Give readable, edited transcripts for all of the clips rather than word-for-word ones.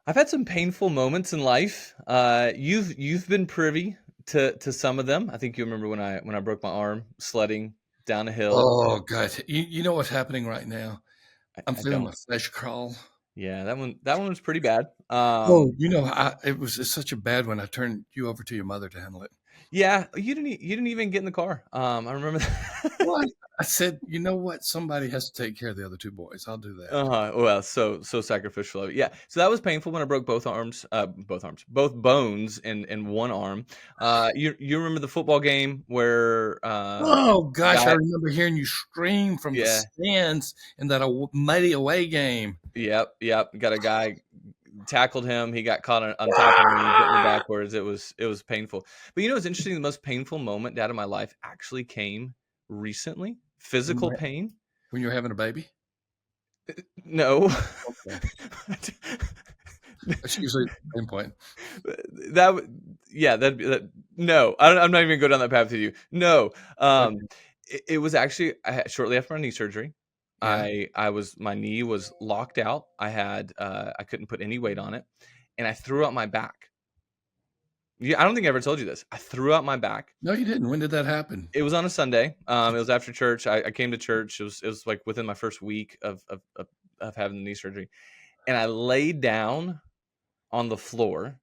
I've had some painful moments in life. You've been privy to some of them. I think you remember when I broke my arm sledding down a hill. Oh God, you know what's happening right now? I'm I feeling don't. my flesh crawl. Yeah, that one was pretty bad. Oh, it's such a bad one. I turned you over to your mother to handle it. Yeah, you didn't even get in the car. I remember that. What? I said, you know what? Somebody has to take care of the other two boys. I'll do that. Uh-huh. Well, so sacrificial of it. Yeah. So that was painful when I broke both bones in one arm. You remember the football game where Oh gosh, I guy remember hearing you scream from the yeah, stands in that mighty away game. yep. Got a guy tackled him. He got caught on top of him. He bent me backwards. It was painful. But you know what's interesting? The most painful moment out of my life actually came recently. When Physical you pain. when you're having a baby. No. Okay, that's usually the main point. that yeah that no I'm not even going down that path with you. No. Okay. It was actually shortly after my knee surgery. Yeah. My knee was locked out. I couldn't put any weight on it, and I threw out my back. Yeah, I don't think I ever told you this. I threw out my back. No, you didn't. When did that happen? It was on a Sunday. It was after church. I came to church. It was like within my first week of having the knee surgery, and I laid down on the floor.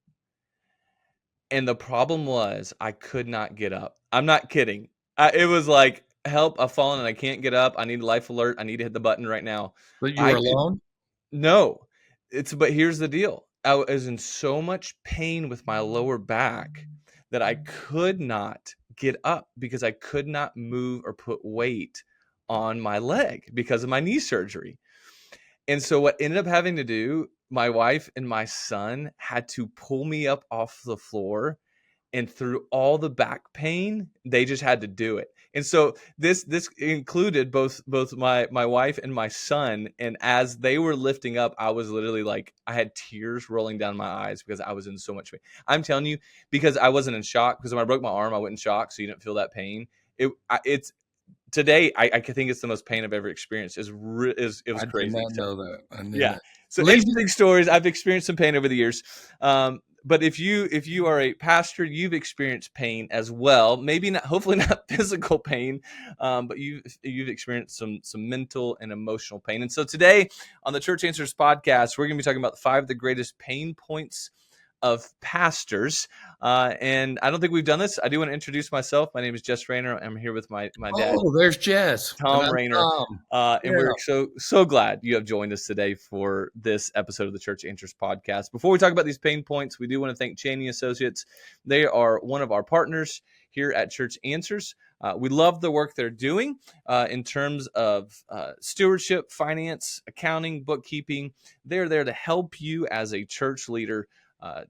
And the problem was I could not get up. I'm not kidding. It was like, help, I've fallen and I can't get up. I need life alert. I need to hit the button right now. But you were I could alone. no. But here's the deal. I was in so much pain with my lower back that I could not get up because I could not move or put weight on my leg because of my knee surgery. And so what ended up having to do, my wife and my son had to pull me up off the floor, and through all the back pain, they just had to do it. And so this included both my wife and my son. And as they were lifting up, I was literally like, I had tears rolling down my eyes because I was in so much pain. I'm telling you, because I wasn't in shock, because when I broke my arm, I went in shock, so you didn't feel that pain. It's today. I think it's the most pain I've ever experienced. It was I did crazy. not So know that. I did yeah. not. So Ladies, interesting stories. I've experienced some pain over the years. But if you are a pastor, you've experienced pain as well. Maybe not, hopefully not physical pain, but you've experienced some mental and emotional pain. And so today on the Church Answers podcast, we're going to be talking about 5 of the greatest pain points of pastors. And I don't think we've done this. I do want to introduce myself. My name is Jess Rayner. I'm here with my dad, oh, there's Jess, and Thom I'm Rayner. Tom. And Yeah. we're so glad you have joined us today for this episode of the Church Answers podcast. Before we talk about these pain points, we do want to thank Cheney Associates. They are one of our partners here at Church Answers. We love the work they're doing in terms of stewardship, finance, accounting, bookkeeping. They're there to help you as a church leader,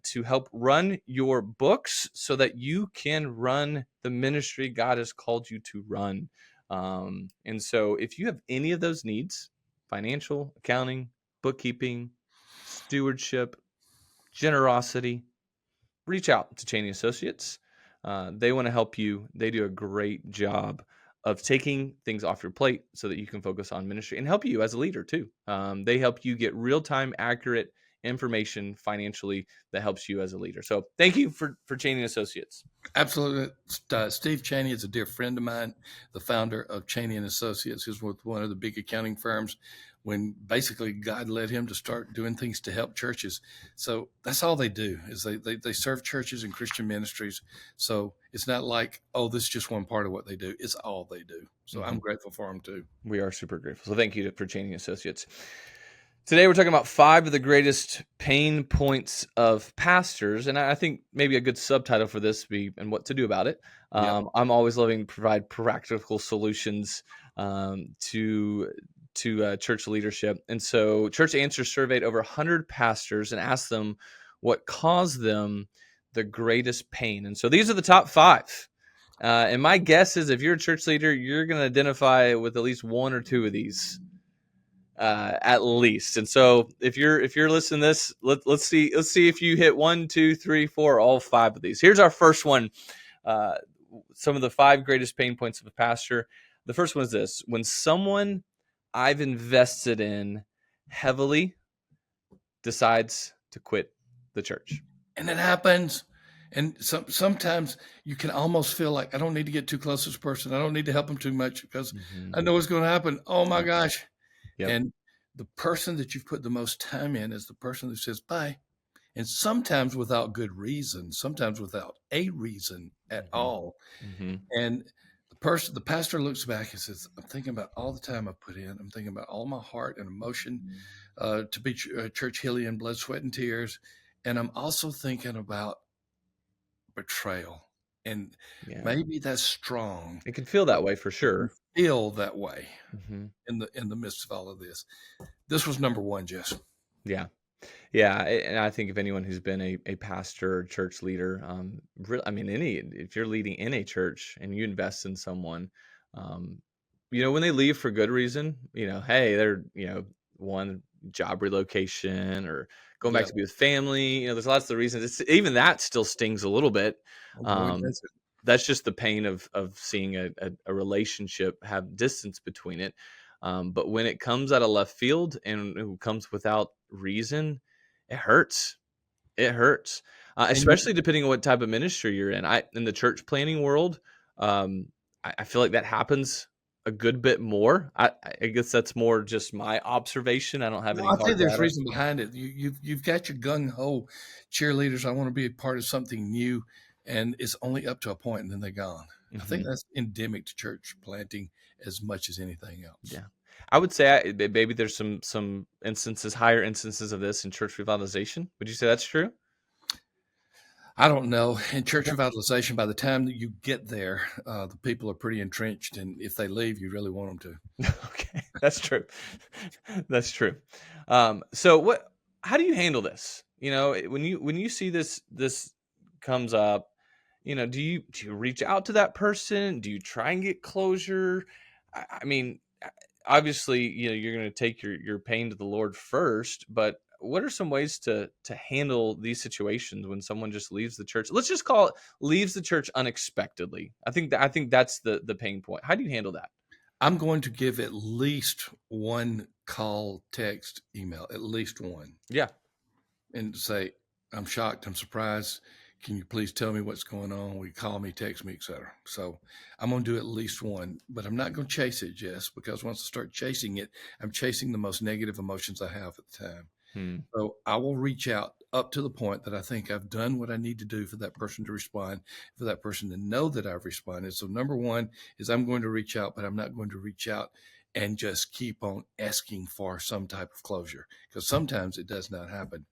to help run your books so that you can run the ministry God has called you to run. And so if you have any of those needs, financial, accounting, bookkeeping, stewardship, generosity, reach out to Cheney Associates. They want to help you. They do a great job of taking things off your plate so that you can focus on ministry and help you as a leader too. They help you get real-time, accurate information financially that helps you as a leader. So thank you for Cheney Associates. Absolutely. Steve Cheney is a dear friend of mine, the founder of Cheney and Associates, who's with one of the big accounting firms. When basically God led him to start doing things to help churches, so that's all they do is they serve churches and Christian ministries. So it's not like, oh, this is just one part of what they do. It's all they do. So I'm Mhm. grateful for them too. We are super grateful. So thank you for Cheney Associates. Today we're talking about 5 of the greatest pain points of pastors, and I think maybe a good subtitle for this would be "and what to do about it." Yep. I'm always loving to provide practical solutions to church leadership, and so Church Answers surveyed over 100 pastors and asked them what caused them the greatest pain, and so these are the top 5. And my guess is if you're a church leader, you're going to identify with at least one or two of these, at least. And so if you're listening to this, let's see if you hit 1, 2, 3, 4, all 5 of these. Here's our first one. Uh, some of the 5 greatest pain points of a pastor. The first one is this: when someone I've invested in heavily decides to quit the church. And it happens. And sometimes you can almost feel like I don't need to get too close to this person. I don't need to help them too much because Mm-hmm. I know what's going to happen. Oh my Yep. gosh. Yep. And the person that you've put the most time in is the person who says bye. And sometimes without good reason, sometimes without a reason at Mm-hmm. all. Mm-hmm. And the pastor looks back and says, I'm thinking about all the time I put in. I'm thinking about all my heart and emotion to be church hilly and blood, sweat, and tears. And I'm also thinking about betrayal. And Yeah. maybe that's strong, It can feel but that way for it can sure. feel that way Mm-hmm. in the midst of all of this. This was number one, Jess. Yeah. Yeah, and I think if anyone who's been a pastor or church leader, I mean, if you're leading in a church and you invest in someone, um, when they leave for good reason, hey, they're, one job relocation or going back Yeah. to be with family, there's lots of reasons. Even that still stings a little bit. Oh boy, Um, that's it. that's just the pain of seeing a relationship have distance between it. But when it comes out of left field and it comes without reason, it hurts. It hurts, And you, especially depending on what type of ministry you're in. In the church planning world, um, I feel like that happens a good bit more. I guess that's more just my observation. I don't have well, any I think hard there's data. reason behind it. You've got your gung ho cheerleaders. I want to be a part of something new, and it's only up to a point, and then they're gone. I think Hmm. that's endemic to church planting as much as anything else. Yeah, I would say maybe there's some instances, higher instances of this in church revitalization. Would you say that's true? I don't know. In church Okay. revitalization, by the time that you get there, the people are pretty entrenched, and if they leave, you really want them to. Okay, that's true. That's true. So how do you handle this? When you see this comes up, do you reach out to that person? Do you try and get closure? I mean, obviously, you're going to take your pain to the Lord first, but what are some ways to handle these situations when someone just leaves the church? Let's just call it leaves the church unexpectedly. I think that's the pain point. How do you handle that? I'm going to give at least one call, text, email, at least one, Yeah. and say, I'm shocked, I'm surprised. Can you please tell me what's going on? Will you call me, text me, etc. So I'm going to do at least one, but I'm not going to chase it, Jess, because once I start chasing it, I'm chasing the most negative emotions I have at the time. Hmm. So I will reach out up to the point that I think I've done what I need to do for that person to respond, for that person to know that I've responded. So number one is I'm going to reach out, but I'm not going to reach out and just keep on asking for some type of closure because sometimes it does not happen.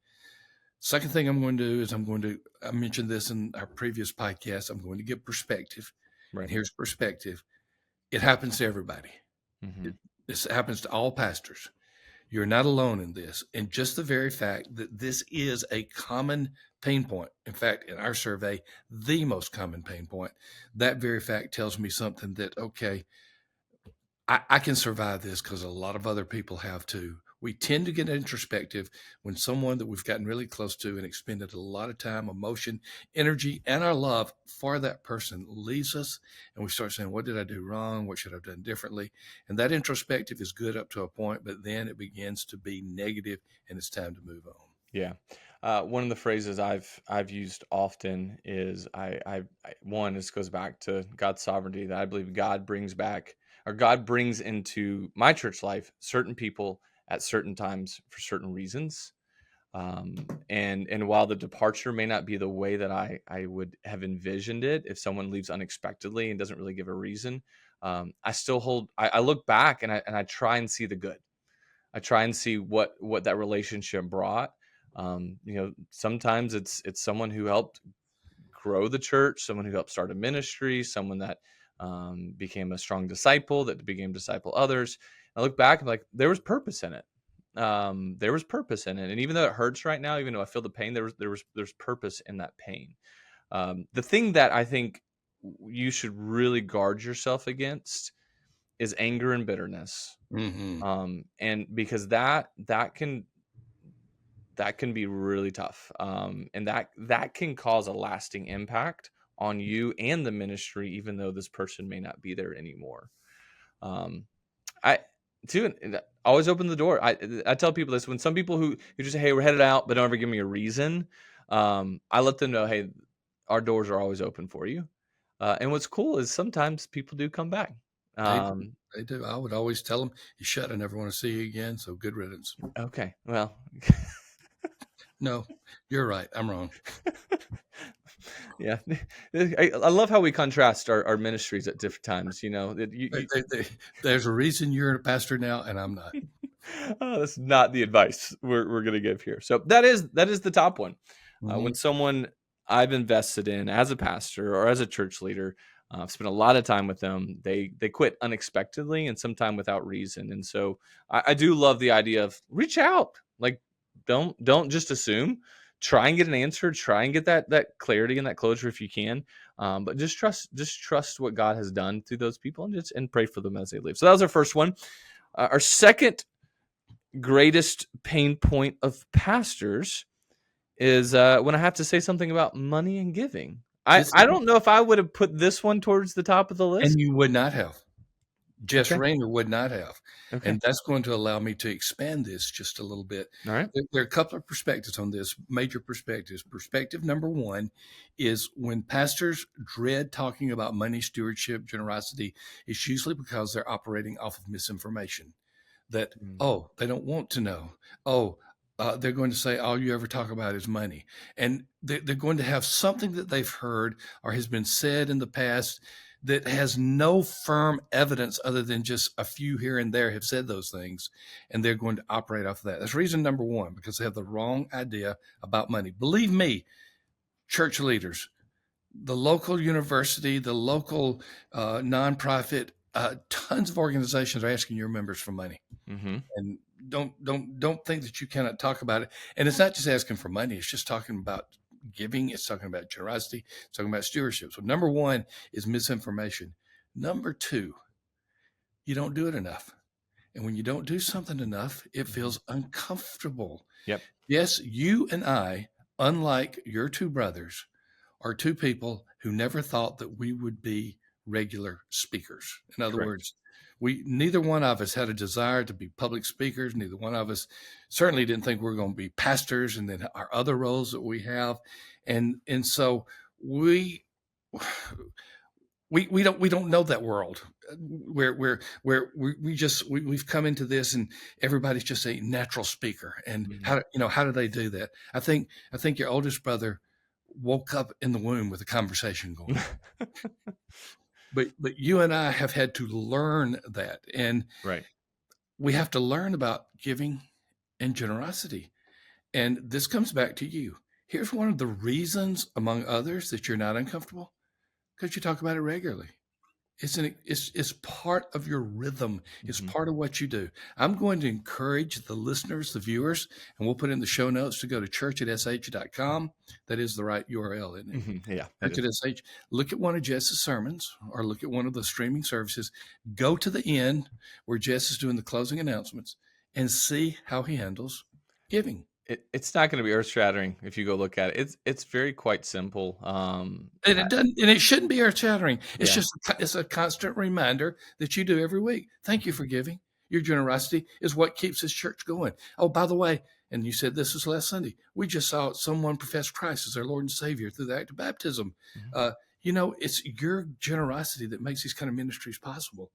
Second thing I'm going to do is I mentioned this in our previous podcast, I'm going to give perspective. And Right. here's perspective. It happens to everybody. Hmm. It, this happens to all pastors. You're not alone in this. And just the very fact that this is a common pain point, in fact, in our survey, the most common pain point, that very fact tells me something that, okay, I can survive this because a lot of other people have too. We tend to get introspective when someone that we've gotten really close to and expended a lot of time, emotion, energy, and our love for that person leaves us. And we start saying, what did I do wrong? What should I have done differently? And that introspective is good up to a point, but then it begins to be negative and it's time to move on. Yeah. One of the phrases I've used often is one. This goes back to God's sovereignty, that I believe God brings back, or God brings into my church life certain people at certain times for certain reasons. And while the departure may not be the way that I would have envisioned it, if someone leaves unexpectedly and doesn't really give a reason, I look back and I try and see the good. I try and see what that relationship brought. Sometimes it's someone who helped grow the church, someone who helped start a ministry, someone that became a strong disciple that became disciple others. I look back and like there was purpose in it. There was purpose in it, and even though it hurts right now, even though I feel the pain, there's purpose in that pain. The thing that I think you should really guard yourself against is anger and bitterness, Mm-hmm. and because that can be really tough, and that can cause a lasting impact on you and the ministry, even though this person may not be there anymore. um, I too. always open the door. I tell people this when some people who just say, hey, we're headed out, but don't ever give me a reason. I let them know, hey, our doors are always open for you. And what's cool is sometimes people do come back. They do. They do. I would always tell them, "You shut. I never want to see you again." So good riddance. Okay, well, No, you're right. I'm wrong. yeah, I love how we contrast our ministries at different times. There's a reason you're a pastor now, and I'm not. Oh, that's not the advice we're going to give here. So that is the top one. When someone I've invested in as a pastor or as a church leader, I've spent a lot of time with them. They quit unexpectedly and sometimes without reason. And so I do love the idea of reach out. Like don't just assume. Try and get an answer. Try and get that clarity and that closure if you can. But just trust what God has done through those people and pray for them as they leave. So that was our first one. Our second greatest pain point of pastors is when I have to say something about money and giving. I don't know if I would have put this one towards the top of the list. And you would not have. Jess Okay. Rayner would not have. Okay. And that's going to allow me to expand this just a little bit. All right. There are a couple of perspectives on this, major perspectives. Perspective number one is when pastors dread talking about money, stewardship, generosity, it's usually because they're operating off of misinformation. That, they don't want to know. They're going to say, all you ever talk about is money. And they're going to have something that they've heard or has been said in the past that has no firm evidence other than just a few here and there have said those things. And they're going to operate off of that. That's reason number one, because they have the wrong idea about money. Believe me, church leaders, the local university, the local nonprofit, tons of organizations are asking your members for money. And don't think that you cannot talk about it. And it's not just asking for money. It's just talking about giving. It's talking about generosity. It's talking about stewardship. So number one is misinformation. Number two, you don't do it enough. And when you don't do something enough, it feels uncomfortable. Yep. Yes, you and I, unlike your two brothers, are two people who never thought that we would be regular speakers. In other words, neither one of us had a desire to be public speakers. Neither one of us certainly didn't think we were going to be pastors and then our other roles that we have. And so we don't know that world where we've come into this and everybody's just a natural speaker. And how do they do that? I think your oldest brother woke up in the womb with a conversation going on. But you and I have had to learn that. And we have to learn about giving and generosity. And this comes back to you. Here's one of the reasons, among others, that you're not uncomfortable, because you talk about it regularly. It's part of your rhythm. It's part of what you do. I'm going to encourage the listeners, the viewers, and we'll put in the show notes to go to church@sh.com. That is the right URL, isn't it? Yeah. Church@sh. Look at one of Jess's sermons or look at one of the streaming services. Go to the end where Jess is doing the closing announcements and see how he handles giving. It's not going to be earth shattering if you go look at it. It's very quite simple. And it shouldn't be earth shattering. It's it's a constant reminder that you do every week. Thank you for giving. Your generosity is what keeps this church going. Oh, by the way, and you said this was last Sunday, we just saw someone profess Christ as their Lord and Savior through the act of baptism. It's your generosity that makes these kind of ministries possible.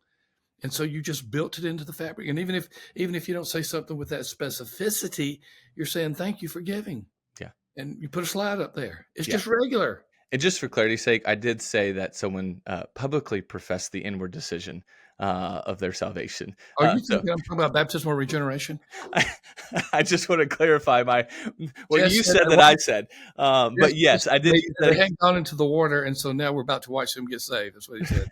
And so you just built it into the fabric. And even if you don't say something with that specificity, you're saying, thank you for giving. Yeah. And you put a slide up there. It's just regular. And just for clarity's sake, I did say that someone publicly professed the inward decision of their salvation. Are you thinking I'm talking about baptismal regeneration? I just want to clarify you said that I said. But yes, I did. They had gone into the water, and so now we're about to watch them get saved. That's what he said.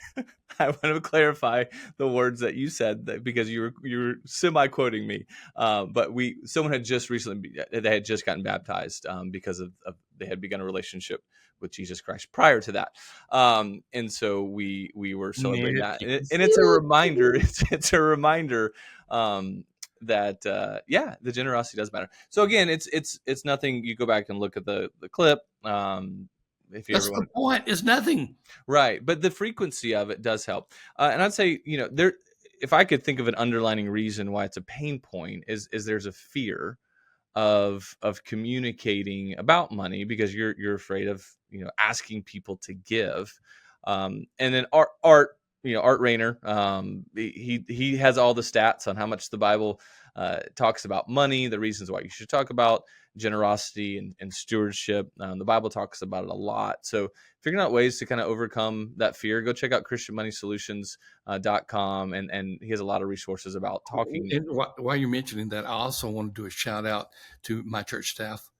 I want to clarify the words that you said because you were semi-quoting me. But someone had just recently they had just gotten baptized because of they had begun a relationship with Jesus Christ prior to that. And so we were celebrating that. And it's a reminder. It's a reminder that the generosity does matter. So again, it's nothing. You go back and look at the clip. If you That's the point. It's nothing. Right. But the frequency of it does help. And I'd say, if I could think of an underlining reason why it's a pain point, is there's a fear of communicating about money because you're afraid of asking people to give. And then Art, Art Rayner, he has all the stats on how much the Bible talks about money, the reasons why you should talk about generosity and stewardship. The Bible talks about it a lot. So figuring out ways to kind of overcome that fear, go check out christianmoneysolutions.com, and he has a lot of resources about talking. And while you're mentioning that, I also want to do a shout out to my church staff,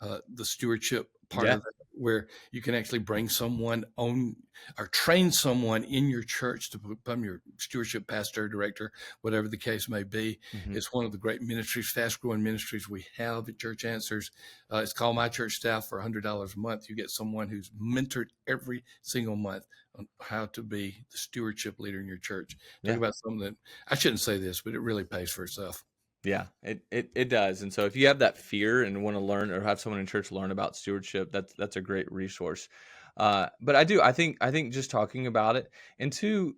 the stewardship part Yeah. of that, where you can actually bring someone on or train someone in your church to become your stewardship pastor, director, whatever the case may be. Mm-hmm. It's one of the great ministries, fast growing ministries we have at Church Answers. It's called My Church Staff. For $100 a month, you get someone who's mentored every single month on how to be the stewardship leader in your church. Talk Yeah. about something that I shouldn't say this, but it really pays for itself. Yeah, it does. And so if you have that fear and want to learn or have someone in church learn about stewardship, that's a great resource. But I think just talking about it, and two,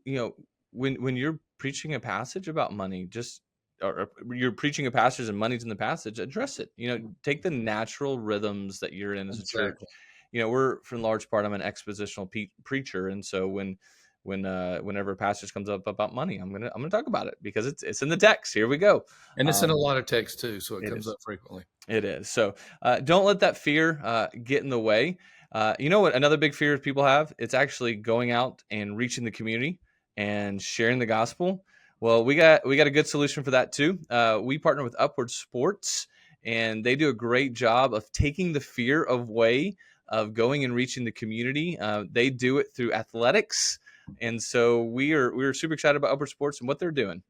when you're preaching a passage about money, just or you're preaching a passage and money's in the passage, address it. Take the natural rhythms that you're in as a church. Exactly. We're for large part, I'm an expositional preacher, and so whenever a passage comes up about money, I'm gonna talk about it because it's in the text. Here we go. And it's in a Um, lot of text too, so it it comes is. up frequently. It is. So don't let that fear get in the way. You know what? Another big fear people have? It's actually going out and reaching the community and sharing the gospel. Well, we got a good solution for that too. We partner with Upward Sports, and they do a great job of taking the fear away of going and reaching the community. They do it through athletics, and so we're super excited about Upward Sports and what they're doing.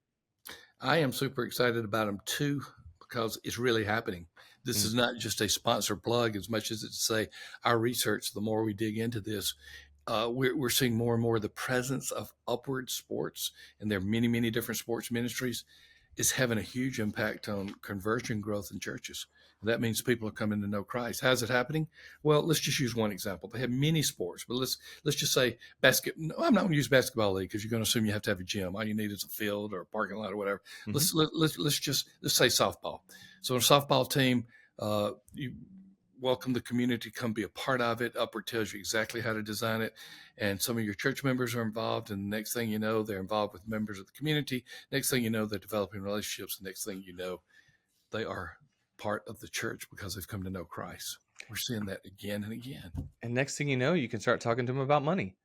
I am super excited about them too because it's really happening. This Mm, is not just a sponsor plug as much as it's to say our research. The more we dig into this, we're seeing more and more the presence of Upward Sports and their many different sports ministries is having a huge impact on conversion growth in churches. That means people are coming to know Christ. How's it happening? Well, let's just use one example. They have many sports, but let's just say basket. No, I'm not going to use basketball league because you're going to assume you have to have a gym. All you need is a field or a parking lot or whatever. mhm. Let's say softball. So a softball team, you welcome the community to come be a part of it. Upward tells you exactly how to design it. And some of your church members are involved. And the next thing you know, they're involved with members of the community. Next thing you know, they're developing relationships. The next thing you know, they are part of the church because they've come to know Christ. We're seeing that again and again. And next thing you know, you can start talking to them about money.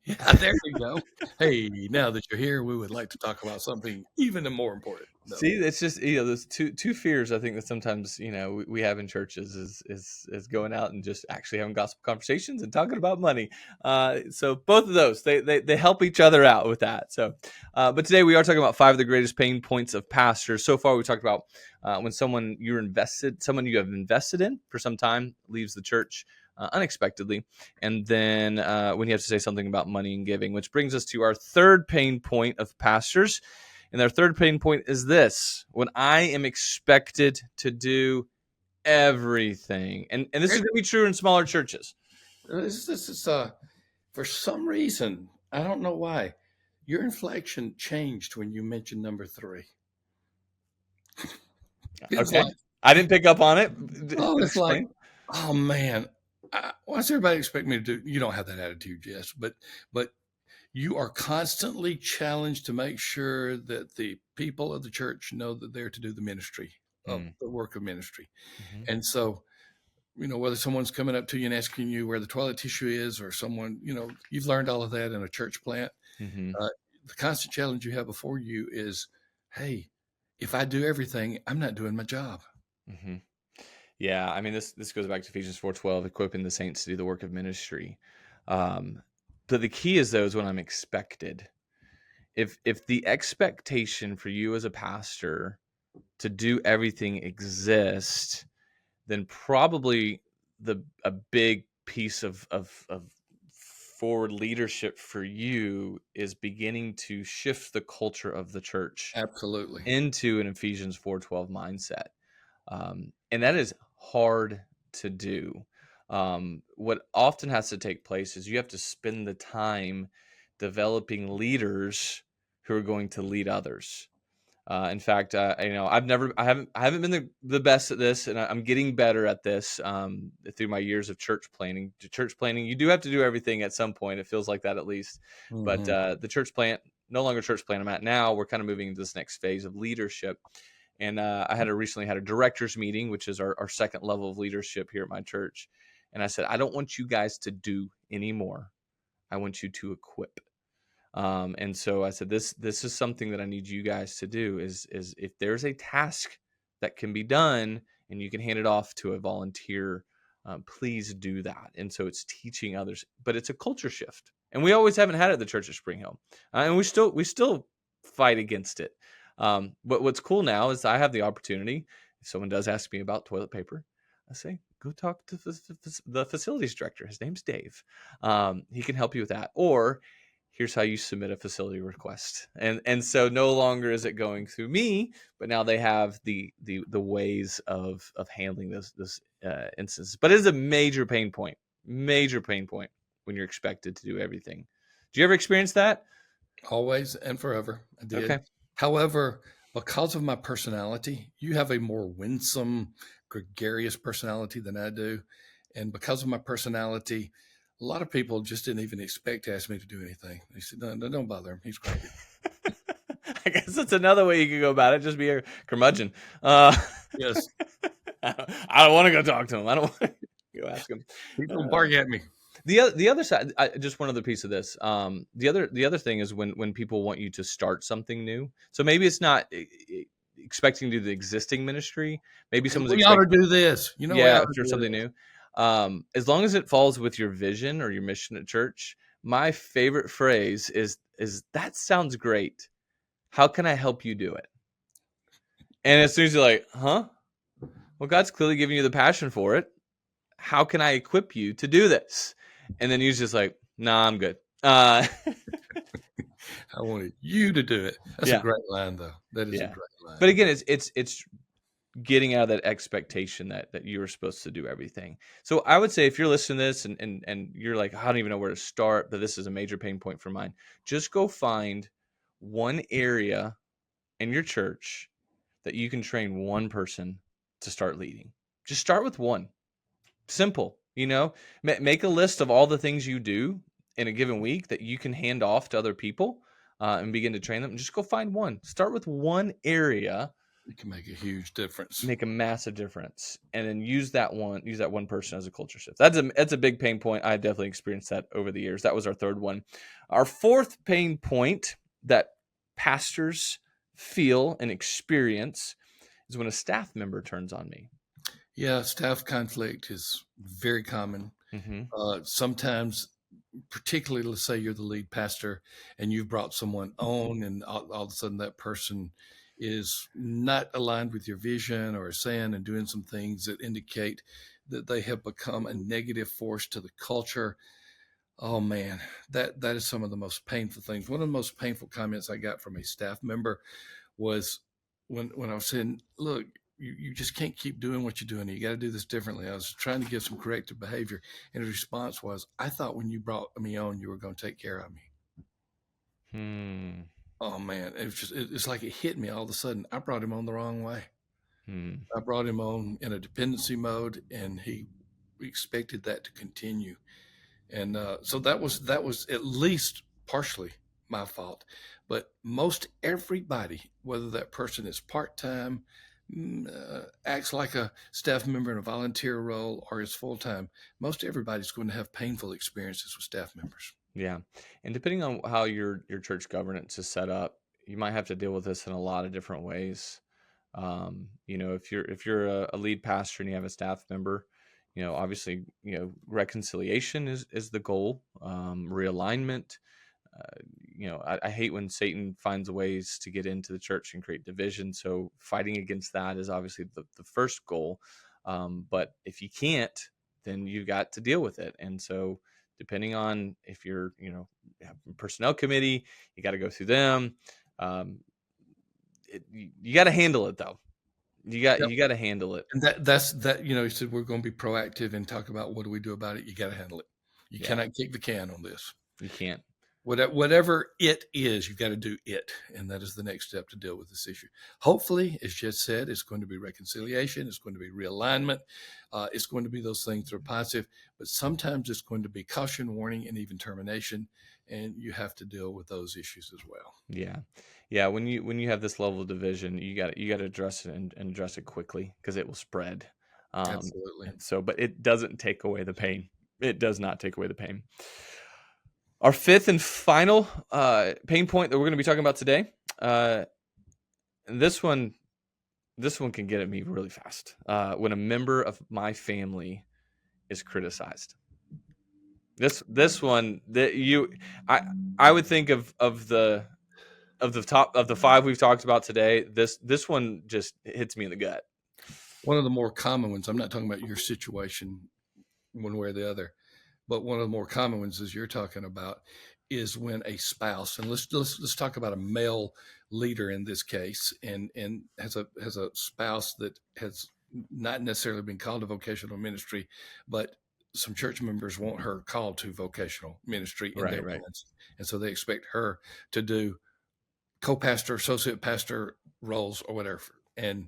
Yeah, there you go. Hey, now that you're here, we would like to talk about something even more important. No. See, it's just those two fears I think that sometimes we have in churches is going out and just actually having gospel conversations and talking about money. So both of those they help each other out with that. So, but today we are talking about 5 of the greatest pain points of pastors. So far, we talked about when someone you have invested in for some time leaves the church unexpectedly, and then when you have to say something about money and giving, which brings us to our third pain point of pastors. And our third pain point is this: when I am expected to do everything. And this is going to be true in smaller churches. This is for some reason, I don't know why, your inflection changed when you mentioned number 3. It's Okay. like, I didn't pick up on it. it's like, Explain. oh man, why does everybody expect me to do? You don't have that attitude, Jess, but you are constantly challenged to make sure that the people of the church know that they're to do the ministry of Mm. the work of ministry. Mhm. And so, whether someone's coming up to you and asking you where the toilet tissue is, or someone, you've learned all of that in a church plant. Mhm. Uh, the constant challenge you have before you is, hey, if I do everything, I'm not doing my job. Mhm. Yeah, I mean this goes back to Ephesians 4:12, equipping the saints to do the work of ministry. Um, but the key is those when I'm expected. If the expectation for you as a pastor to do everything exists, then probably a big piece of forward leadership for you is beginning to shift the culture of the church Absolutely. into an Ephesians 4:12 mindset. And that is hard to do. What often has to take place is you have to spend the time developing leaders who are going to lead others. In fact, I haven't been the best at this, and I'm getting better at this through my years of church planning. Church planning, you do have to do everything at some point. It feels like that at least. But Mm-hmm. the church plant, no longer church plant I'm at now. We're kind of moving into this next phase of leadership. And I recently had a directors meeting, which is our second level of leadership here at my church. And I said, I don't want you guys to do anymore. I want you to equip. And so I said, this is something that I need you guys to do is if there's a task that can be done and you can hand it off to a volunteer, please do that. And so it's teaching others, but it's a culture shift, and we always haven't had it at the Church of Spring Hill, and we still fight against it. But what's cool now is I have the opportunity. If someone does ask me about toilet paper, I say, go talk to the facilities director. His name's Dave. He can help you with that. Or here's how you submit a facility request. And so no longer is it going through me, but now they have the ways of handling this instances. But it is a major pain point when you're expected to do everything. Do you ever experience that? Always and forever. I did. Okay. However, because of my personality, you have a more winsome, gregarious personality than I do. And because of my personality, a lot of people just didn't even expect to ask me to do anything. They said, no, don't bother him. He's great. I guess that's another way you could go about it. Just be a curmudgeon. Yes. I don't want to go talk to him. I don't want to go ask him. People bark at me. The other side, just one other piece of this. The other thing is when people want you to start something new. So maybe it's not expecting to do the existing ministry. Maybe someone's We ought to expecting, do this. You know, we yeah, ought to sure, do something this. new. As long as it falls with your vision or your mission at church. My favorite phrase is that sounds great. How can I help you do it? And as soon as you're like, huh? Well, God's clearly giving you the passion for it. How can I equip you to do this? And then he's just like, nah, I'm good. I wanted you to do it. That's a Yeah, great line, though. That is a yeah. great line. But again, it's getting out of that expectation that you were supposed to do everything. So I would say if you're listening to this and you're like, I don't even know where to start, but this is a major pain point for mine, just go find one area in your church that you can train one person to start leading. Just start with one. Simple, make a list of all the things you do in a given week that you can hand off to other people and begin to train them. And just go find one. Start with one area. It can make a huge difference. Make a massive difference, and then use that one person as a culture shift. That's a big pain point. I've definitely experienced that over the years. That was our third one. Our fourth pain point that pastors feel and experience is when a staff member turns on me. Yeah, staff conflict is very common. Mm-hmm. Sometimes, particularly, let's say you're the lead pastor and you've brought someone on, and all of a sudden that person is not aligned with your vision or saying and doing some things that indicate that they have become a negative force to the culture. Oh man, that is some of the most painful things. One of the most painful comments I got from a staff member was when I was saying, look, you just can't keep doing what you're doing. You got to do this differently. I was trying to give some corrective behavior. And his response was, I thought when you brought me on, you were going to take care of me. Oh man, it's like it hit me all of a sudden. I brought him on the wrong way. I brought him on in a dependency mode, and he expected that to continue. And so that was at least partially my fault. But most everybody, whether that person is part-time, acts like a staff member in a volunteer role, or is full-time, most everybody's going to have painful experiences with staff members. Yeah. And depending on how your church governance is set up, you might have to deal with this in a lot of different ways. If you're a lead pastor and you have a staff member, obviously, reconciliation is the goal. Realignment. I hate when Satan finds ways to get into the church and create division. So fighting against that is obviously the first goal. But if you can't, then you got to deal with it. And so depending on if you're, have a personnel committee, you got to go through them. You got to handle it though. You got to handle it. And that's he said, we're going to be proactive and talk about what do we do about it. You got to handle it. You cannot kick the can on this. You can't. Whatever it is, you've got to do it. And that is the next step to deal with this issue. Hopefully, as Jess said, it's going to be reconciliation. It's going to be realignment. It's going to be those things that are positive, but sometimes it's going to be caution, warning, and even termination. And you have to deal with those issues as well. Yeah. Yeah. When you have this level of division, you got to address it and address it quickly because it will spread. Absolutely. And so, but it doesn't take away the pain. It does not take away the pain. Our fifth and final pain point that we're going to be talking about today. This one can get at me really fast. When a member of my family is criticized. This one that I would think of the top of the five we've talked about today. This one just hits me in the gut. One of the more common ones. I'm not talking about your situation one way or the other, but one of the more common ones, as you're talking about, is when a spouse, and let's talk about a male leader in this case, and has a spouse that has not necessarily been called to vocational ministry, but some church members want her called to vocational ministry in their plans, and so they expect her to do co-pastor, associate pastor roles or whatever, and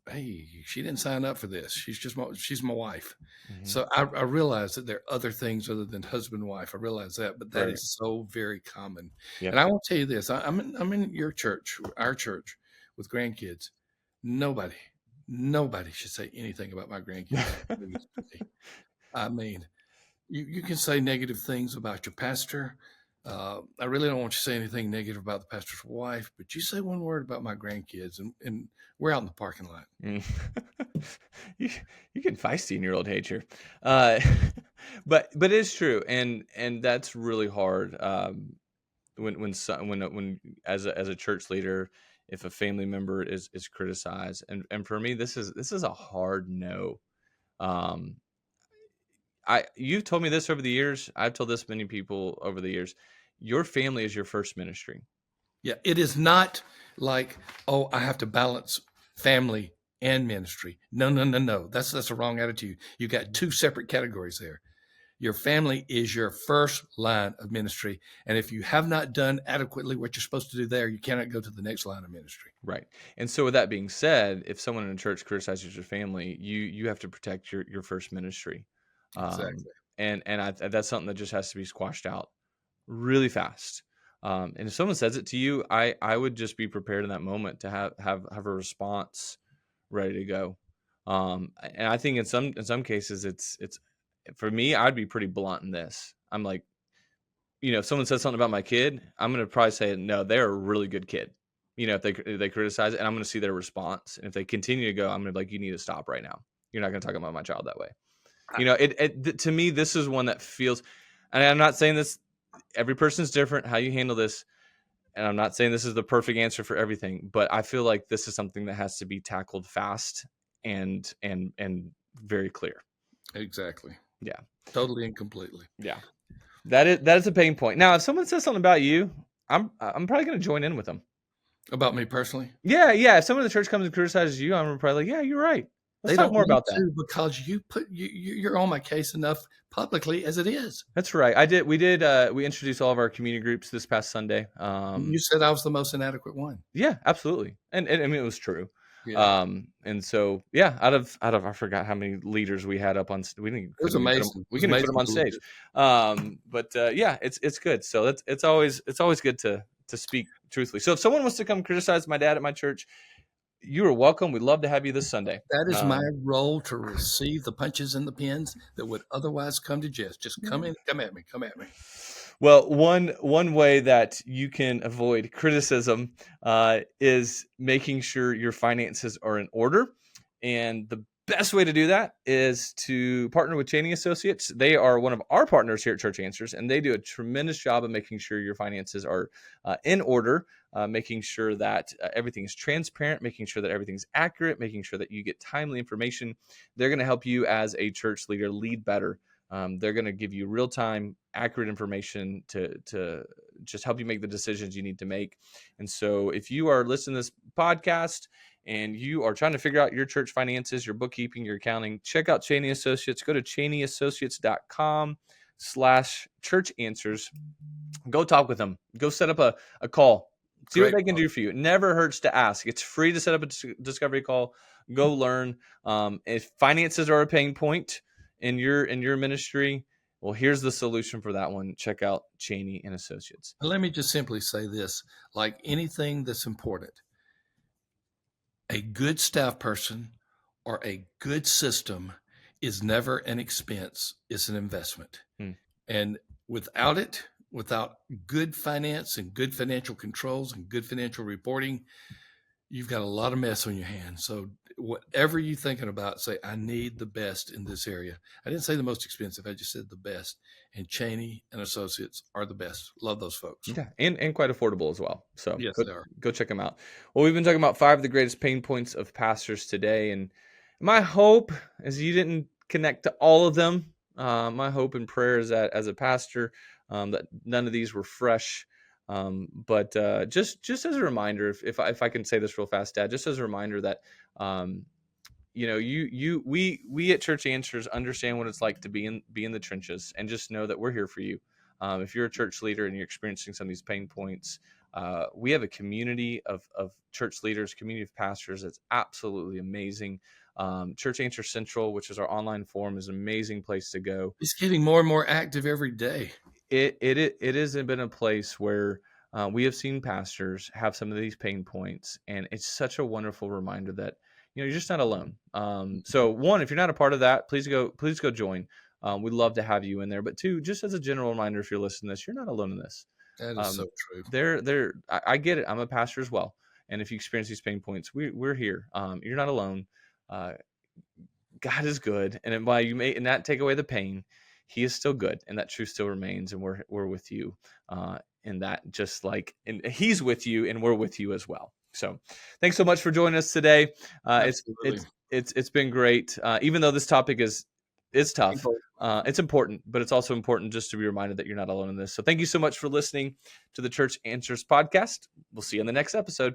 hey, she didn't sign up for this. She's my wife. Mm-hmm. So I realize that there are other things other than husband and wife. I realize that, but that is so very common. Yep. And I will tell you this: I'm in your church, our church, with grandkids. Nobody should say anything about my grandkids. I mean, you can say negative things about your pastor. I really don't want you to say anything negative about the pastor's wife, but you say one word about my grandkids, and we're out in the parking lot. You can feisty in your old age here, but it's true, and that's really hard. When as a church leader, if a family member is criticized, and for me, this is a hard no. You've told me this over the years. I've told this many people over the years. Your family is your first ministry. Yeah, it is not like, oh, I have to balance family and ministry. No. That's the wrong attitude. You got two separate categories there. Your family is your first line of ministry. And if you have not done adequately what you're supposed to do there, you cannot go to the next line of ministry. Right. And so with that being said, if someone in a church criticizes your family, you have to protect your first ministry. Exactly. And that's something that just has to be squashed out really fast. And if someone says it to you, I would just be prepared in that moment to have a response ready to go. And I think in some cases it's for me, I'd be pretty blunt in this. I'm like, if someone says something about my kid, I'm going to probably say, no, they're a really good kid. If they criticize it, and I'm going to see their response. And if they continue to go, I'm going to be like, you need to stop right now. You're not going to talk about my child that way. To me, this is one that feels, and I'm not saying this, every person's different, how you handle this. And I'm not saying this is the perfect answer for everything, but I feel like this is something that has to be tackled fast and very clear. Exactly. Yeah. Totally and completely. Yeah. That is a pain point. Now, if someone says something about you, I'm probably going to join in with them. About me personally? Yeah. If someone in the church comes and criticizes you, I'm probably like, yeah, you're right. Let's talk more about that. Because you're on my case enough publicly as it is. That's right. We introduced all of our community groups this past Sunday. You said I was the most inadequate one. Yeah, absolutely. And I mean, it was true. Yeah. And so, yeah, out of I forgot how many leaders we had up on. It was amazing. We can put them on stage. But yeah, it's good. So it's always good to speak truthfully. So if someone wants to come criticize my dad at my church, you are welcome. We'd love to have you this Sunday. That is my role, to receive the punches and the pins that would otherwise come to Jess. Just come in, come at me. Well, one way that you can avoid criticism is making sure your finances are in order. And the best way to do that is to partner with Cheney Associates. They are one of our partners here at Church Answers, and they do a tremendous job of making sure your finances are in order, making sure that everything is transparent, making sure that everything's accurate, making sure that you get timely information. They're going to help you as a church leader lead better. They're going to give you real-time, accurate information to just help you make the decisions you need to make. And so if you are listening to this podcast and you are trying to figure out your church finances, your bookkeeping, your accounting, check out Cheney Associates. Go to CheneyAssociates.com/church answers. Go talk with them. Go set up a call. See what Great. they can do for you. It never hurts to ask. It's free to set up a discovery call. Go learn. If finances are a pain point in your ministry, well, here's the solution for that one. Check out Cheney and Associates. Let me just simply say this, like anything that's important, a good staff person or a good system is never an expense, it's an investment. Hmm. And without it, without good finance and good financial controls and good financial reporting, you've got a lot of mess on your hands. So whatever you're thinking about, say, I need the best in this area. I didn't say the most expensive. I just said the best. And Cheney and Associates are the best. Love those folks. Yeah, and quite affordable as well. So Yes, they are. go check them out. Well, we've been talking about 5 of the greatest pain points of pastors today, and my hope is you didn't connect to all of them. My hope and prayer is that as a pastor, that none of these were fresh. But just as a reminder, if I can say this real fast, Dad, just as a reminder that we at Church Answers understand what it's like to be in the trenches, and just know that we're here for you. If you're a church leader and you're experiencing some of these pain points, we have a community of church leaders, community of pastors that's absolutely amazing. Church Answers Central, which is our online forum, is an amazing place to go. It's getting more and more active every day. It has been a place where we have seen pastors have some of these pain points, and it's such a wonderful reminder that you're just not alone. So one, if you're not a part of that, please go join. We'd love to have you in there. But two, just as a general reminder, if you're listening to this, you're not alone in this. That is so true. I get it. I'm a pastor as well, and if you experience these pain points, we're here. You're not alone. God is good, and while you may not take away the pain, He is still good, and that truth still remains, and we're with you in that. Just and He's with you, and we're with you as well. So, thanks so much for joining us today. It's been great, even though this topic is tough. It's important, but it's also important just to be reminded that you're not alone in this. So, thank you so much for listening to the Church Answers podcast. We'll see you on the next episode.